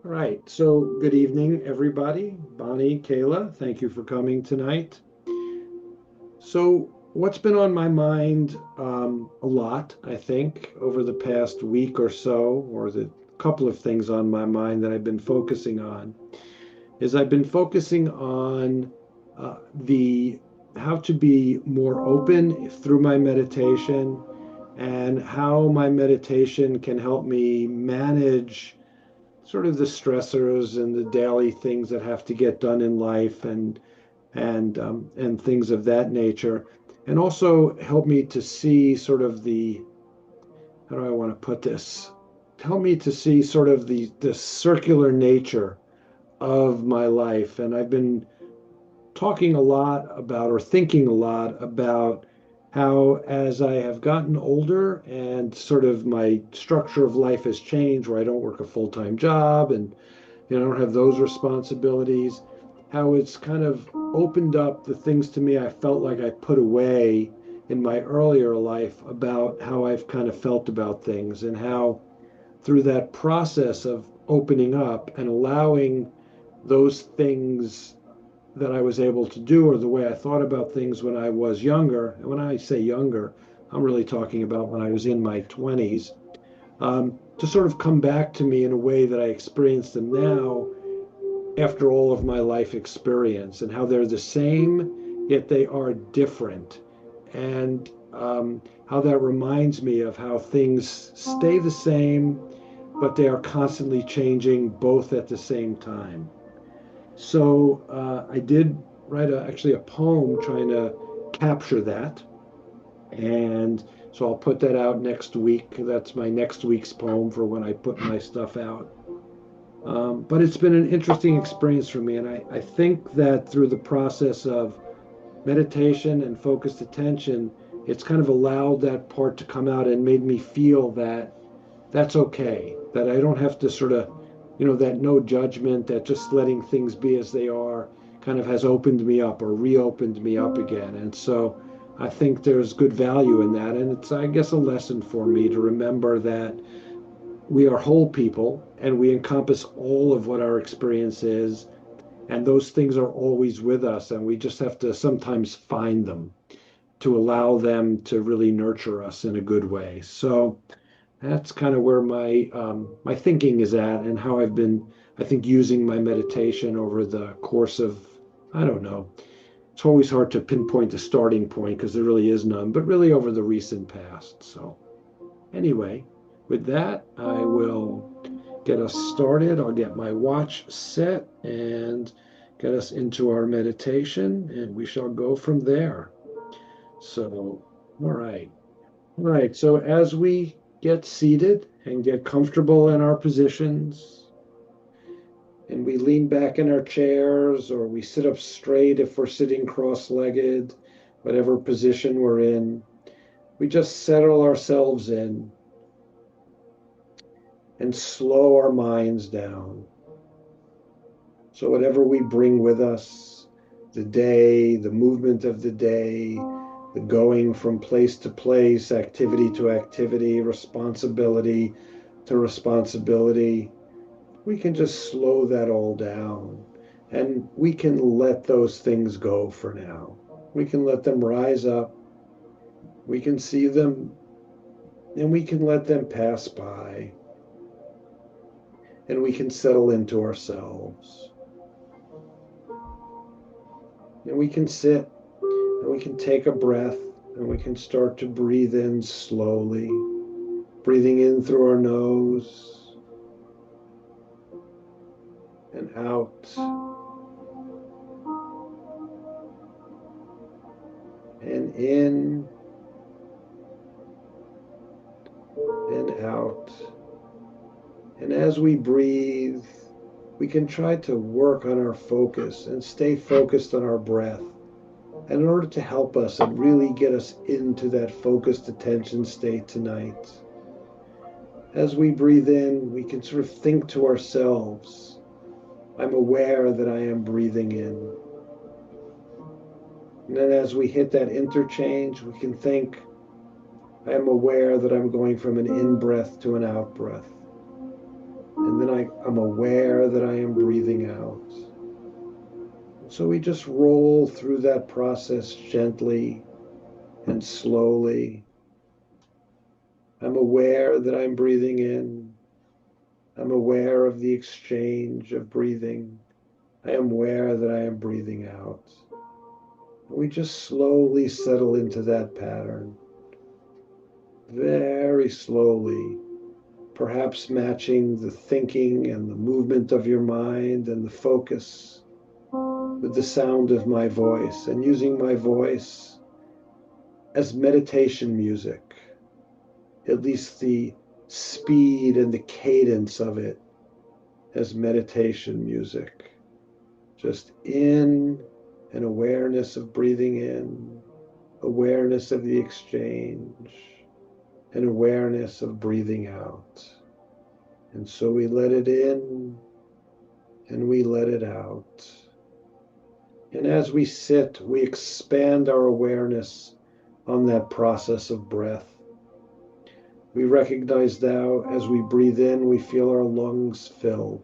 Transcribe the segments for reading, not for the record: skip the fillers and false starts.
All right, so good evening, everybody. Bonnie, Kayla, thank you for coming tonight. So, what's been on my mind a lot, I think, over the past week or so, or the couple of things on my mind that I've been focusing on, is I've been focusing on the how to be more open through my meditation and how my meditation can help me manage sort of the stressors and the daily things that have to get done in life and things of that nature, and also help me to see sort of the how do I want to put this? Help me to see sort of the circular nature of my life. And I've been talking a lot about or thinking a lot about how as I have gotten older and sort of my structure of life has changed where I don't work a full-time job and I don't have those responsibilities, how it's kind of opened up the things to me I felt like I put away in my earlier life about how I've kind of felt about things and how through that process of opening up and allowing those things that I was able to do or the way I thought about things when I was younger. And when I say younger, I'm really talking about when I was in my 20s, to sort of come back to me in a way that I experience them now after all of my life experience and how they're the same, yet they are different. And how that reminds me of how things stay the same, but they are constantly changing both at the same time. So I did write actually a poem trying to capture that. And so I'll put that out next week. That's my next week's poem for when I put my stuff out. But it's been an interesting experience for me. And I think that through the process of meditation and focused attention, it's kind of allowed that part to come out and made me feel that that's okay, that I don't have to sort of, that no judgment, that just letting things be as they are kind of has opened me up or reopened me up again. And so I think there's good value in that. And it's, I guess, a lesson for me to remember that we are whole people and we encompass all of what our experience is. And those things are always with us. And we just have to sometimes find them to allow them to really nurture us in a good way. So that's kind of where my thinking is at and how I've been, I think, using my meditation over the course of, I don't know. It's always hard to pinpoint the starting point because there really is none, but really over the recent past. So anyway, with that, I will get us started. I'll get my watch set and get us into our meditation, and we shall go from there. So, all right. All right. So as we get seated and get comfortable in our positions, and we lean back in our chairs or we sit up straight if we're sitting cross-legged, whatever position we're in, we just settle ourselves in and slow our minds down. So whatever we bring with us, the day, the movement of the day, the going from place to place, activity to activity, responsibility to responsibility, we can just slow that all down and we can let those things go for now. We can let them rise up, we can see them, and we can let them pass by, and we can settle into ourselves. And we can sit and we can take a breath and we can start to breathe in slowly, breathing in through our nose and out and in and out. And as we breathe, we can try to work on our focus and stay focused on our breath. And in order to help us and really get us into that focused attention state tonight, as we breathe in, we can sort of think to ourselves, I'm aware that I am breathing in. And then as we hit that interchange, we can think, I am aware that I'm going from an in breath to an out breath. And then I'm aware that I am breathing out. So we just roll through that process gently and slowly. I'm aware that I'm breathing in. I'm aware of the exchange of breathing. I am aware that I am breathing out. We just slowly settle into that pattern. Very slowly, perhaps matching the thinking and the movement of your mind and the focus with the sound of my voice, and using my voice as meditation music, at least the speed and the cadence of it as meditation music. Just in an awareness of breathing in, awareness of the exchange, and awareness of breathing out. And so we let it in and we let it out. And as we sit, we expand our awareness on that process of breath. We recognize now as we breathe in, we feel our lungs fill.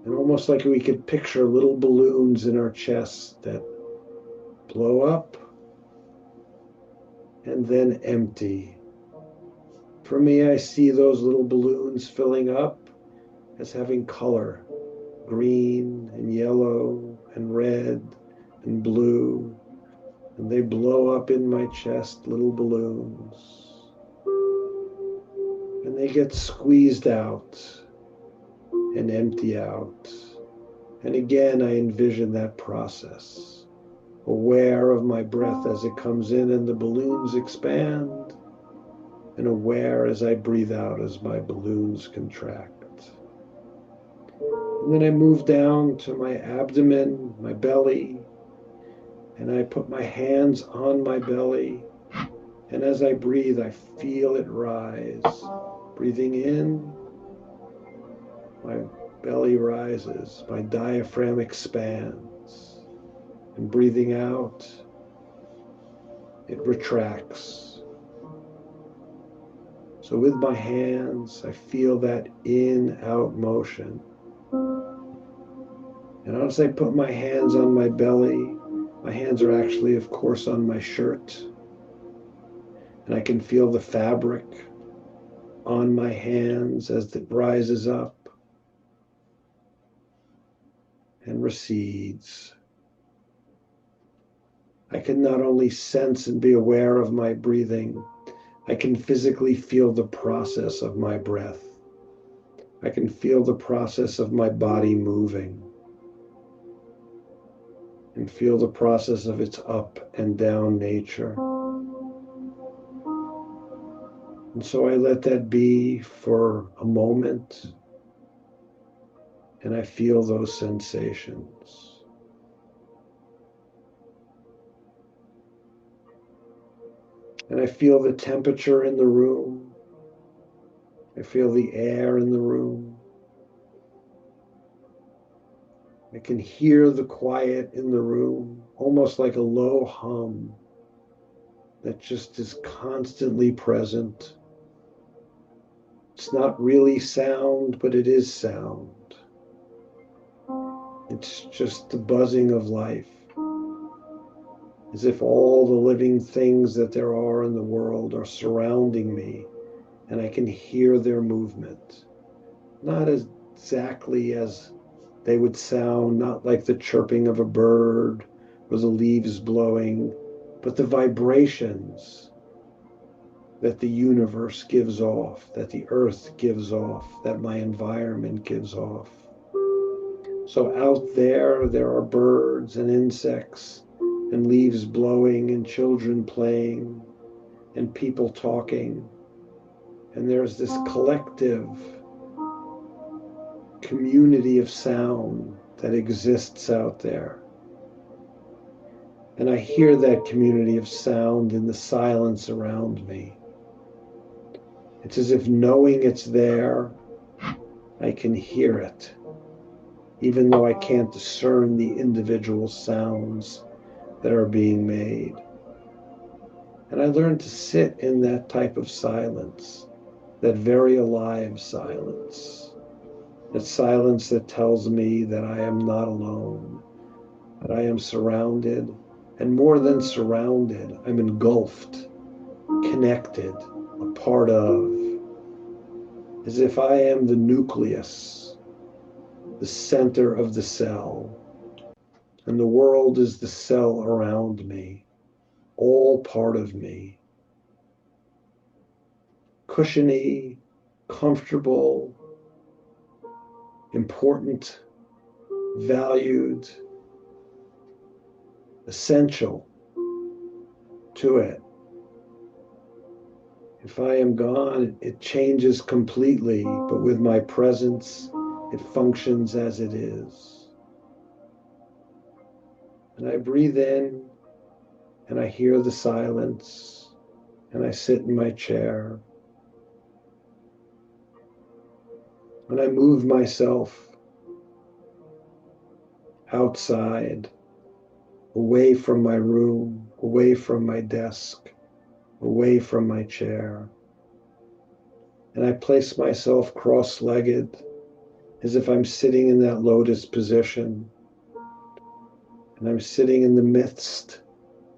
And almost like we could picture little balloons in our chest that blow up and then empty. For me, I see those little balloons filling up as having color, green and yellow and red and blue, and they blow up in my chest, little balloons, and they get squeezed out and empty out. And again, I envision that process, aware of my breath as it comes in and the balloons expand, and aware as I breathe out as my balloons contract. And then I move down to my abdomen, my belly, and I put my hands on my belly. And as I breathe, I feel it rise. Breathing in, my belly rises, my diaphragm expands. And breathing out, it retracts. So with my hands, I feel that in-out motion. And as I put my hands on my belly, my hands are actually, of course, on my shirt. And I can feel the fabric on my hands as it rises up and recedes. I can not only sense and be aware of my breathing, I can physically feel the process of my breath. I can feel the process of my body moving and feel the process of its up and down nature. And so I let that be for a moment, and I feel those sensations. And I feel the temperature in the room. I feel the air in the room. I can hear the quiet in the room, almost like a low hum that just is constantly present. It's not really sound, but it is sound. It's just the buzzing of life, as if all the living things that there are in the world are surrounding me, and I can hear their movement. Not as exactly as they would sound, not like the chirping of a bird or the leaves blowing, but the vibrations that the universe gives off, that the earth gives off, that my environment gives off. So out there are birds and insects and leaves blowing and children playing and people talking. And there's this collective community of sound that exists out there. And I hear that community of sound in the silence around me. It's as if knowing it's there, I can hear it, even though I can't discern the individual sounds that are being made. And I learned to sit in that type of silence that very alive silence, that silence that tells me that I am not alone, that I am surrounded, and more than surrounded, I'm engulfed, connected, a part of, as if I am the nucleus, the center of the cell, and the world is the cell around me, all part of me. Cushiony, comfortable, important, valued, essential to it. If I am gone, it changes completely, but with my presence, it functions as it is. And I breathe in, and I hear the silence, and I sit in my chair, and I move myself outside, away from my room, away from my desk, away from my chair. And I place myself cross-legged as if I'm sitting in that lotus position. And I'm sitting in the midst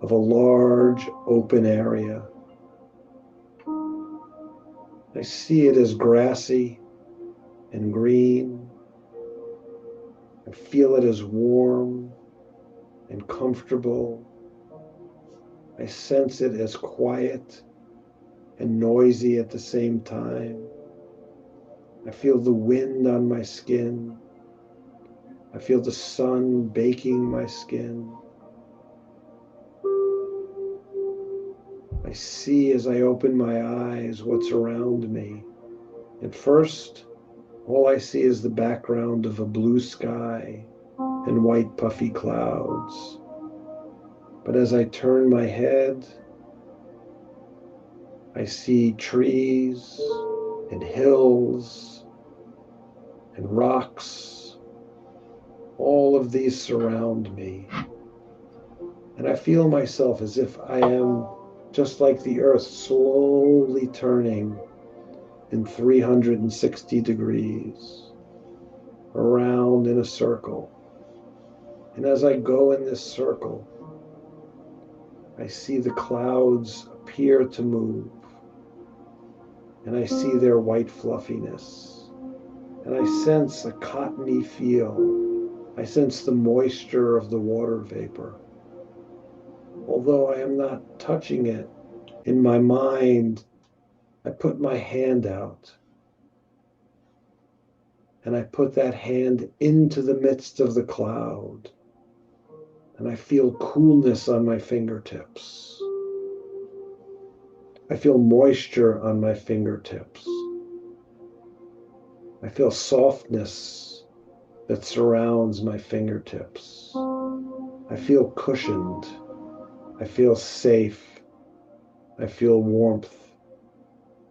of a large open area. I see it as grassy and green. I feel it as warm and comfortable. I sense it as quiet and noisy at the same time. I feel the wind on my skin. I feel the sun baking my skin. I see as I open my eyes what's around me. At first, all I see is the background of a blue sky and white puffy clouds. But as I turn my head, I see trees and hills and rocks. All of these surround me. And I feel myself as if I am just like the earth, slowly turning in 360 degrees around in a circle. And as I go in this circle, I see the clouds appear to move, and I see their white fluffiness, and I sense a cottony feel. I sense the moisture of the water vapor. Although I am not touching it, in my mind, I put my hand out, and I put that hand into the midst of the cloud, and I feel coolness on my fingertips. I feel moisture on my fingertips. I feel softness that surrounds my fingertips. I feel cushioned. I feel safe. I feel warmth.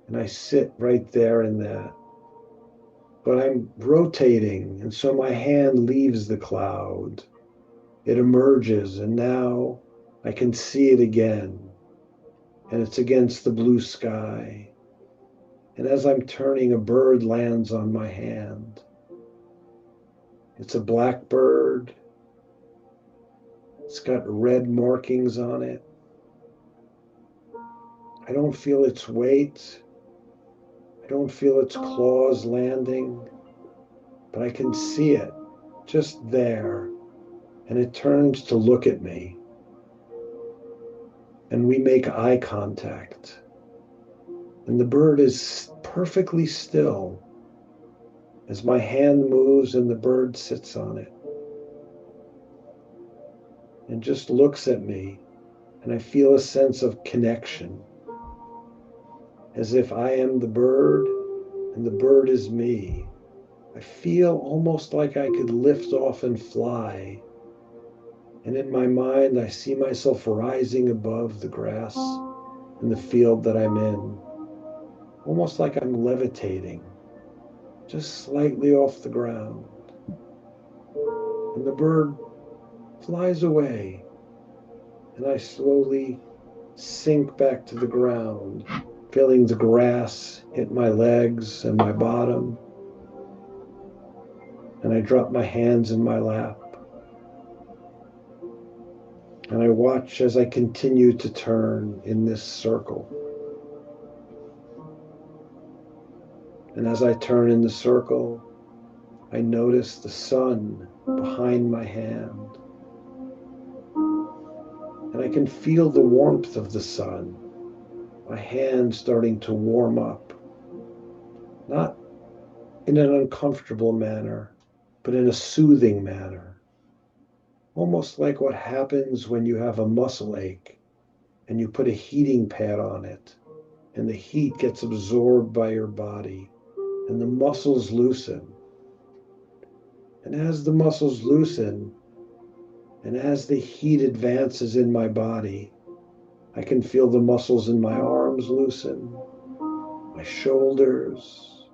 And I sit right there in that. But I'm rotating, and so my hand leaves the cloud. It emerges, and now I can see it again. And it's against the blue sky. And as I'm turning, a bird lands on my hand. It's a blackbird. It's got red markings on it. I don't feel its weight. I don't feel its claws landing, but I can see it just there. And it turns to look at me. And we make eye contact. And the bird is perfectly still as my hand moves and the bird sits on it and just looks at me. And I feel a sense of connection, as if I am the bird and the bird is me. I feel almost like I could lift off and fly. And in my mind, I see myself rising above the grass in the field that I'm in, almost like I'm levitating, just slightly off the ground. And the bird flies away, and I slowly sink back to the ground, feeling the grass hit my legs and my bottom, and I drop my hands in my lap, and I watch as I continue to turn in this circle. And as I turn in the circle, I notice the sun behind my hand, and I can feel the warmth of the sun, my hand starting to warm up, not in an uncomfortable manner, but in a soothing manner, almost like what happens when you have a muscle ache and you put a heating pad on it, and the heat gets absorbed by your body, and the muscles loosen. And as the muscles loosen, and as the heat advances in my body, I can feel the muscles in my arms loosen, my shoulders,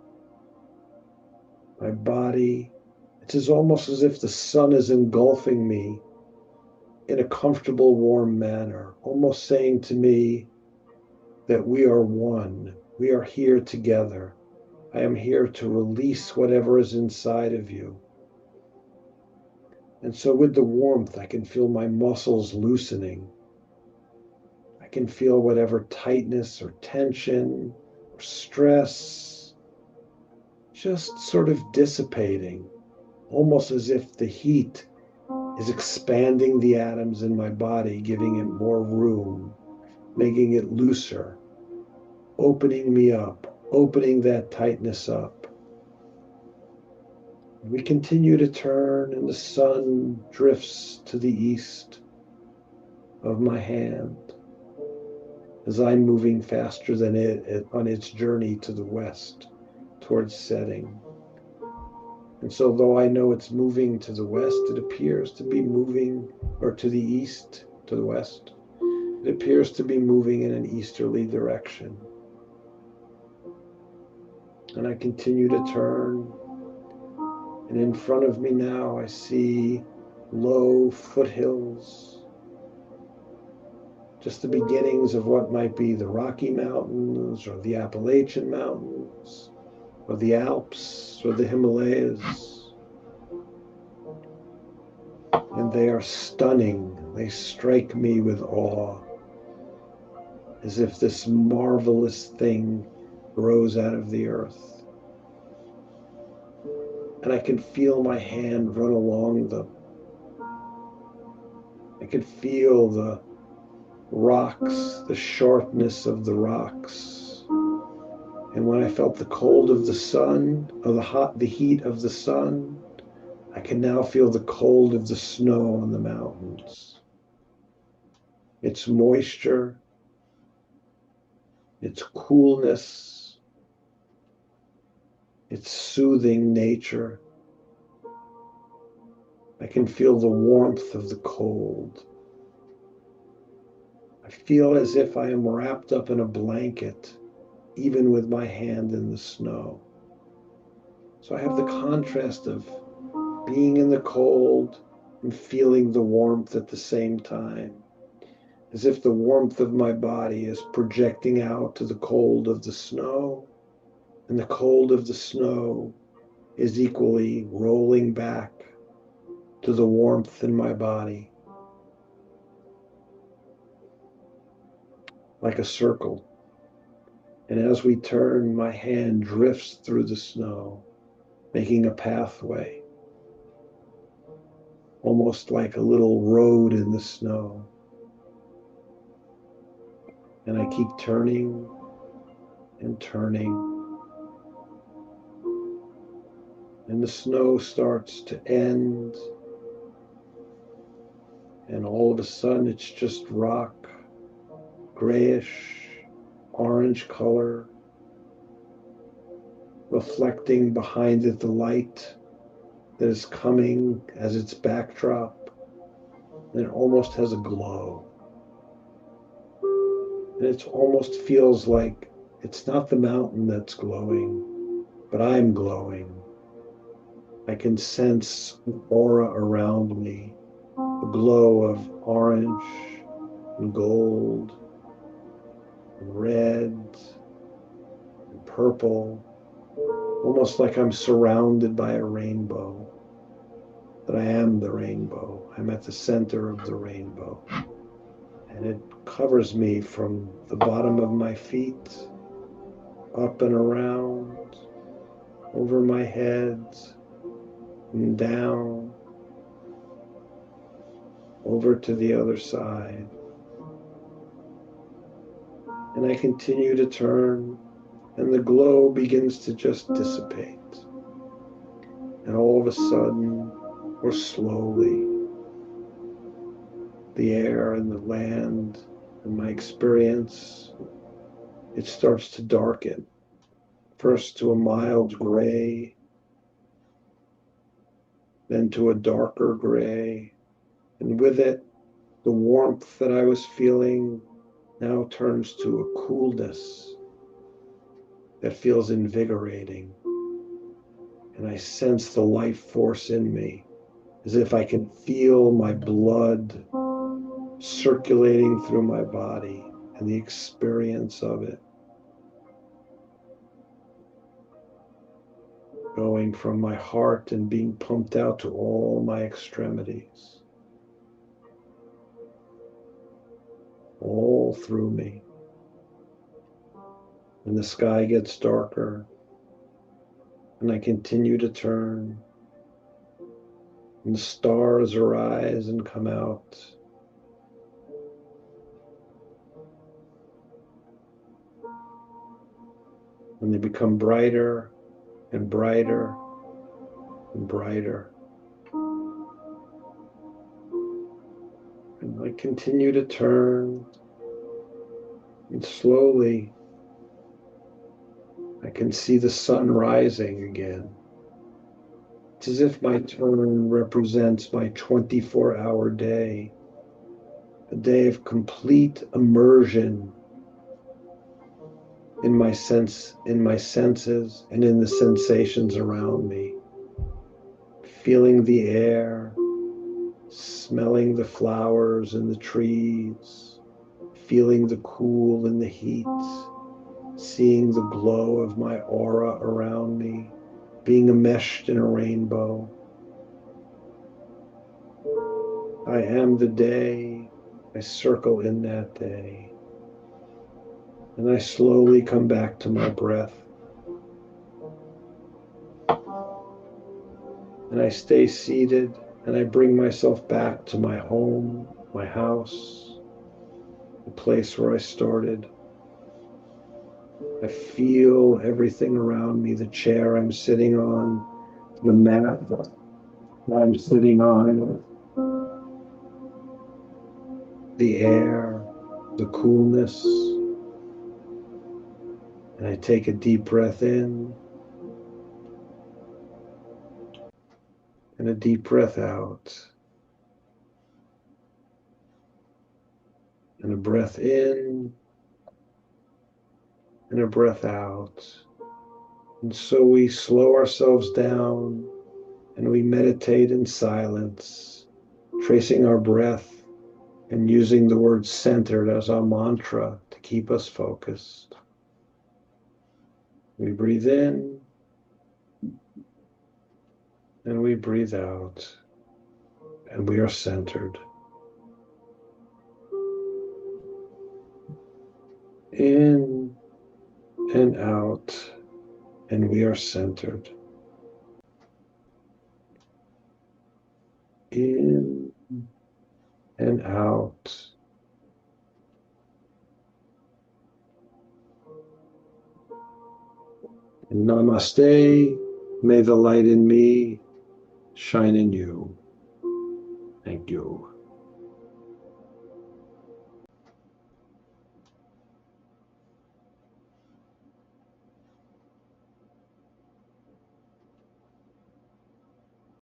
my body. It is almost as if the sun is engulfing me in a comfortable, warm manner, almost saying to me that we are one. We are here together. I am here to release whatever is inside of you. And so with the warmth, I can feel my muscles loosening. I can feel whatever tightness or tension or stress just sort of dissipating, almost as if the heat is expanding the atoms in my body, giving it more room, making it looser, opening me up, opening that tightness up. We continue to turn, and the sun drifts to the east of my hand as I'm moving faster than it on its journey to the west towards setting. And so though I know it's moving to the west, it appears to be moving, or to the east, to the west. It appears to be moving in an easterly direction. And I continue to turn. And in front of me now, I see low foothills, just the beginnings of what might be the Rocky Mountains or the Appalachian Mountains or the Alps or the Himalayas. And they are stunning. They strike me with awe, as if this marvelous thing grows out of the earth. And I can feel my hand run along them. I can feel the rocks, the sharpness of the rocks. And when I felt the cold of the sun, or the heat of the sun, I can now feel the cold of the snow on the mountains. Its moisture, its coolness, its soothing nature. I can feel the warmth of the cold. I feel as if I am wrapped up in a blanket, even with my hand in the snow. So I have the contrast of being in the cold and feeling the warmth at the same time, as if the warmth of my body is projecting out to the cold of the snow, and the cold of the snow is equally rolling back to the warmth in my body, like a circle. And as we turn, my hand drifts through the snow, making a pathway, almost like a little road in the snow. And I keep turning and turning. And the snow starts to end. And all of a sudden, it's just rock, grayish, orange color, reflecting behind it the light that is coming as its backdrop. And it almost has a glow. And it almost feels like it's not the mountain that's glowing, but I'm glowing. I can sense an aura around me, a glow of orange and gold and red purple, almost like I'm surrounded by a rainbow, that I am the rainbow. I'm at the center of the rainbow. And it covers me from the bottom of my feet, up and around, over my head, and down, over to the other side. And I continue to turn, and the glow begins to just dissipate. And all of a sudden, or slowly, the air and the land and my experience, it starts to darken. First to a mild gray, then to a darker gray. And with it, the warmth that I was feeling now turns to a coolness that feels invigorating. And I sense the life force in me, as if I can feel my blood circulating through my body and the experience of it, going from my heart and being pumped out to all my extremities, all through me. And the sky gets darker, and I continue to turn, and the stars arise and come out. And they become brighter and brighter and brighter. And I continue to turn, and slowly I can see the sun rising again. It's as if my turn represents my 24-hour day, a day of complete immersion in my senses and in the sensations around me, feeling the air, smelling the flowers and the trees, feeling the cool and the heat, seeing the glow of my aura around me, being enmeshed in a rainbow. I am the day. I circle in that day. And I slowly come back to my breath. And I stay seated, and I bring myself back to my home, my house, the place where I started. I feel everything around me, the chair I'm sitting on, the mat I'm sitting on, the air, the coolness. And I take a deep breath in and a deep breath out. And a breath in and a breath out. And so we slow ourselves down and we meditate in silence, tracing our breath and using the word centered as our mantra to keep us focused. We breathe in and we breathe out, and we are centered. In and out, and we are centered. In and out. And namaste, may the light in me shine in you. Thank you.